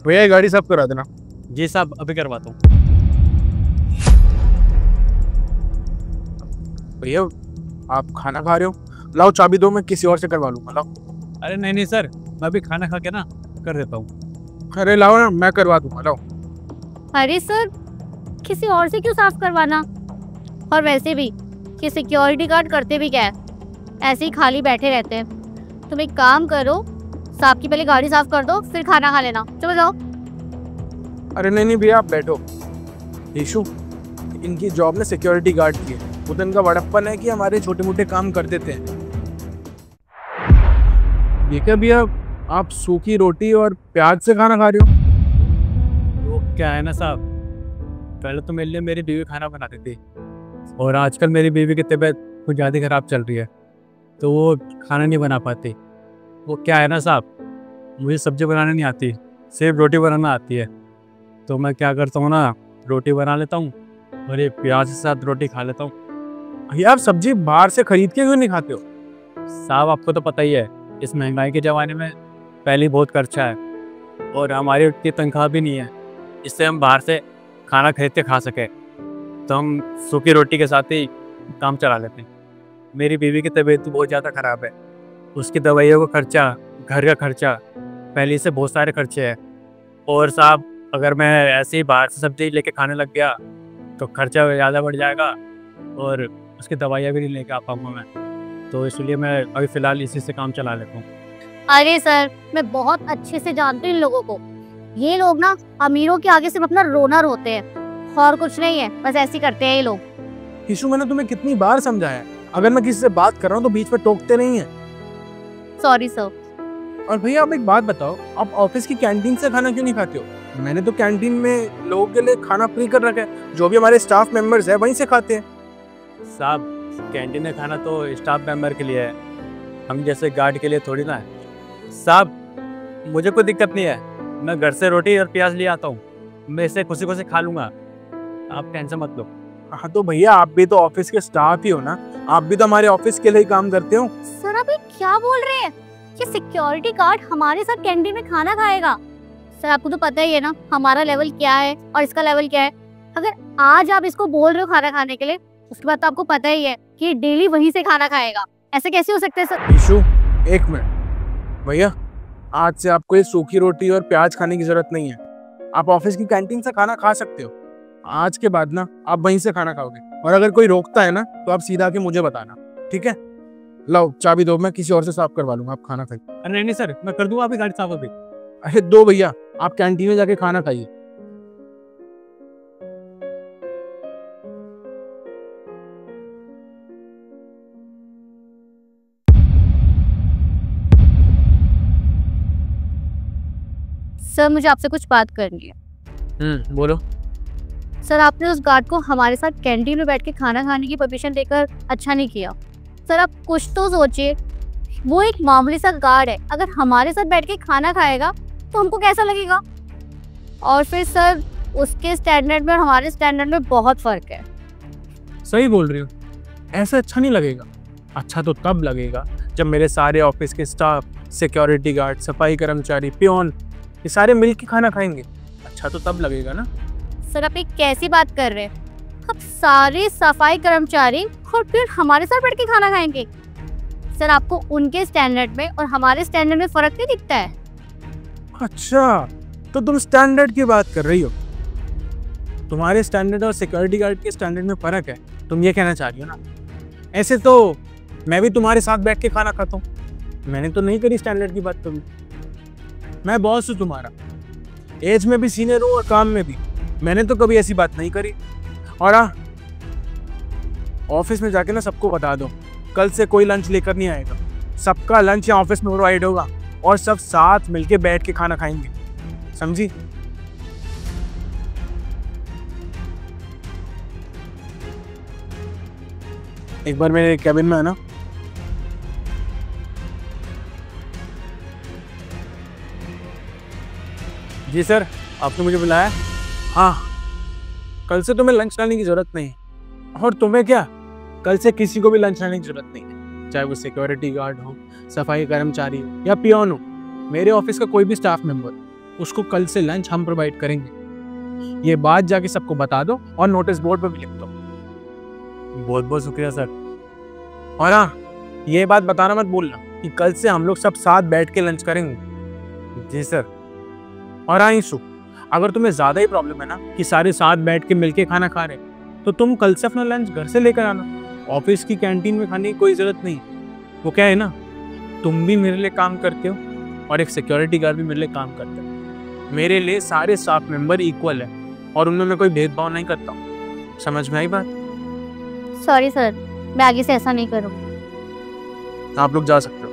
भैया ये गाड़ी साफ करा देना। जी साहब, अभी करवाता हूँ। भैया आप खाना खा रहे हो, लाओ चाबी दो, मैं किसी और से करवा लूंगा। लाओ। अरे नहीं नहीं सर, मैं अभी खाना खा के ना कर देता हूँ। अरे लाओ ना, मैं करवा दूंगा। लाओ। अरे सर, किसी और से क्यों साफ करवाना? और वैसे भी ये सिक्योरिटी गार्ड करते भी क्या है, ऐसे ही खाली बैठे रहते हैं। तुम एक काम करो, साहब की पहले गाड़ी साफ कर दो, फिर खाना खा लेना। चलो जाओ। अरे नहीं नहीं भैया आप बैठो। ईशु, इनकी जॉब ने सिक्योरिटी गार्ड की है, वो तो इनका बड़प्पन है कि हमारे छोटे मोटे काम कर देते हैं। ये क्या भैया, आप सूखी रोटी और प्याज से खाना खा रहे हो? वो क्या है ना साहब, पहले तो मेरे लिए मेरी बीवी खाना बनाती थी, और आजकल मेरी बीवी की तबीयत कुछ ज़्यादा ख़राब चल रही है, तो वो खाना नहीं बना पाती। वो क्या है ना साहब, मुझे सब्ज़ी बनाने नहीं आती, सिर्फ रोटी बनाना आती है। तो मैं क्या करता हूँ ना, रोटी बना लेता हूँ और ये प्याज के साथ रोटी खा लेता हूँ। भैया आप सब्जी बाहर से खरीद के क्यों नहीं खाते हो? साहब आपको तो पता ही है, इस महंगाई के ज़माने में पहले ही बहुत खर्चा है, और हमारी उतनी तनख्वाह भी नहीं है इससे हम बाहर से खाना खरीद के खा सकें, तो हम सूखी रोटी के साथ ही काम चला लेते हैं। मेरी बीवी की तबीयत बहुत ज़्यादा ख़राब है, उसकी दवाइयों का खर्चा, घर का खर्चा, पहले से बहुत सारे खर्चे हैं। और साहब अगर मैं ऐसे ही बाहर से सब्जी लेके खाने लग गया तो खर्चा ज़्यादा बढ़ जाएगा, और उसकी दवाइयाँ भी नहीं लेके आ पाऊँगा मैं, तो इसलिए मैं अभी फ़िलहाल इसी से काम चला लेता हूँ। अरे सर, मैं बहुत अच्छे से जानती हूँ इन लोगों को। ये लोग ना अमीरों के आगे सिर्फ अपना रोना रोते हैं, और कुछ नहीं है, बस ऐसे ही करते हैं ये लोग। ईशु, मैंने तुम्हें कितनी बार समझाया है, अगर मैं किसी से बात कर रहा हूँ तो बीच में टोकते नहीं है। Sorry sir. और भैया आप एक बात बताओ, आप ऑफिस की कैंटीन से खाना क्यों नहीं खाते हो? मैंने तो कैंटीन में लोगों के लिए खाना फ्री कर रखा है, जो भी हमारे स्टाफ मेंबर्स है वहीं से खाते हैं। साहब कैंटीन में खाना तो स्टाफ मेंबर के लिए है, हम जैसे गार्ड के लिए थोड़ी ना है। साहब मुझे कोई दिक्कत नहीं है, मैं घर से रोटी और प्याज ले आता हूँ, मैं इसे खुशी खुशी खा लूँगा, आप टेंशन मत लो। हाँ तो भैया आप भी तो ऑफिस के स्टाफ ही हो ना, आप भी तो हमारे ऑफिस के लिए ही काम करते हो। सर आप ये क्या बोल रहे हैं? ये सिक्योरिटी गार्ड हमारे साथ कैंटीन में खाना खाएगा? सर आपको तो पता ही है ना हमारा लेवल क्या है और इसका लेवल क्या है। अगर आज आप इसको बोल रहे हो खाना खाने के लिए, उसके बाद तो आपको पता ही है कि डेली वहीं से खाना खाएगा। ऐसे कैसे हो सकता है सर? ईशु एक मिनट, भैया आज से आपको ये सूखी रोटी और प्याज खाने की जरूरत नहीं है, आप ऑफिस की कैंटीन से खाना खा सकते हो। आज के बाद ना आप वहीं से खाना खाओगे, और अगर कोई रोकता है ना तो आप सीधा आके मुझे बताना, ठीक है? लाओ चाबी दो, मैं किसी और से साफ करवा लूंगा, आप खाना खाइए। अरे नहीं नहीं सर, मैं कर दूँगा आपकी गाड़ी साफ अभी। अरे दो भैया, आप कैंटीन में जाके खाना खाइए। सर मुझे आपसे कुछ बात करनी है। बोलो। सर आपने उस गार्ड को हमारे साथ कैंटीन में बैठ के खाना खाने की परमिशन देकर अच्छा नहीं किया। सर आप कुछ तो सोचिए, वो एक मामूली सा गार्ड है, अगर हमारे साथ बैठ के खाना खाएगा तो हमको कैसा लगेगा? और फिर सर उसके स्टैंडर्ड में और हमारे स्टैंडर्ड में बहुत फर्क है। सही बोल रही हो, ऐसा अच्छा नहीं लगेगा। अच्छा तो तब लगेगा जब मेरे सारे ऑफिस के स्टाफ, सिक्योरिटी गार्ड, सफाई कर्मचारी, पियोन, ये सारे मिल के खाना खाएंगे। अच्छा तो तब लगेगा ना। सर आप एक कैसी बात कर रहे हैं? अब सारे सफाई कर्मचारी और फिर हमारे साथ बैठ के खाना खाएंगे? सर आपको उनके स्टैंडर्ड में और हमारे स्टैंडर्ड में फर्क नहीं दिखता है? अच्छा तो तुम स्टैंडर्ड की बात कर रही हो? तुम्हारे स्टैंडर्ड और सिक्योरिटी गार्ड के स्टैंडर्ड में फर्क है, तुम ये कहना चाह रही हो ना? ऐसे तो मैं भी तुम्हारे साथ बैठ के खाना खाता हूँ, मैंने तो नहीं करी स्टैंडर्ड की बात कभी। मैं बॉस हूँ तुम्हारा, एज में भी सीनियर हूँ और काम में भी, मैंने तो कभी ऐसी बात नहीं करी। और हाँ, ऑफिस में जाके ना सबको बता दो, कल से कोई लंच लेकर नहीं आएगा, सबका लंच यहाँ ऑफिस में प्रोवाइड होगा और सब साथ मिलके बैठ के खाना खाएंगे, समझी? एक बार मेरे कैबिन में आना। जी सर, आपने मुझे बुलाया? हाँ, कल से तुम्हें लंच लाने की जरूरत नहीं, और तुम्हें क्या, कल से किसी को भी लंच लाने की जरूरत नहीं है, चाहे वो सिक्योरिटी गार्ड हो, सफाई कर्मचारी हो या पियोन हो, मेरे ऑफिस का कोई भी स्टाफ मेंबर। उसको कल से लंच हम प्रोवाइड करेंगे। ये बात जाके सबको बता दो और नोटिस बोर्ड पे भी लिख दो। बहुत बहुत शुक्रिया सर। और हाँ, ये बात बताना मत भूलना कि कल से हम लोग सब साथ बैठ के लंच करेंगे। जी सर। और हाँ ईशु, अगर तुम्हें ज़्यादा ही प्रॉब्लम है ना कि सारे साथ बैठ के मिलके खाना खा रहे तो तुम कल से अपना लंच घर से लेकर आना। ऑफिस की कैंटीन में खाने की कोई ज़रूरत नहीं। वो क्या है ना, तुम भी मेरे लिए काम करते हो और एक सिक्योरिटी गार्ड भी मेरे लिए काम करता है। मेरे लिए सारे स्टाफ मेंबर इक्वल है और उनमें मैं कोई भेदभाव नहीं करता हूँ। समझ में आई बात? सॉरी सर, मैं आगे से ऐसा नहीं करूँगी। आप लोग जा सकते हो।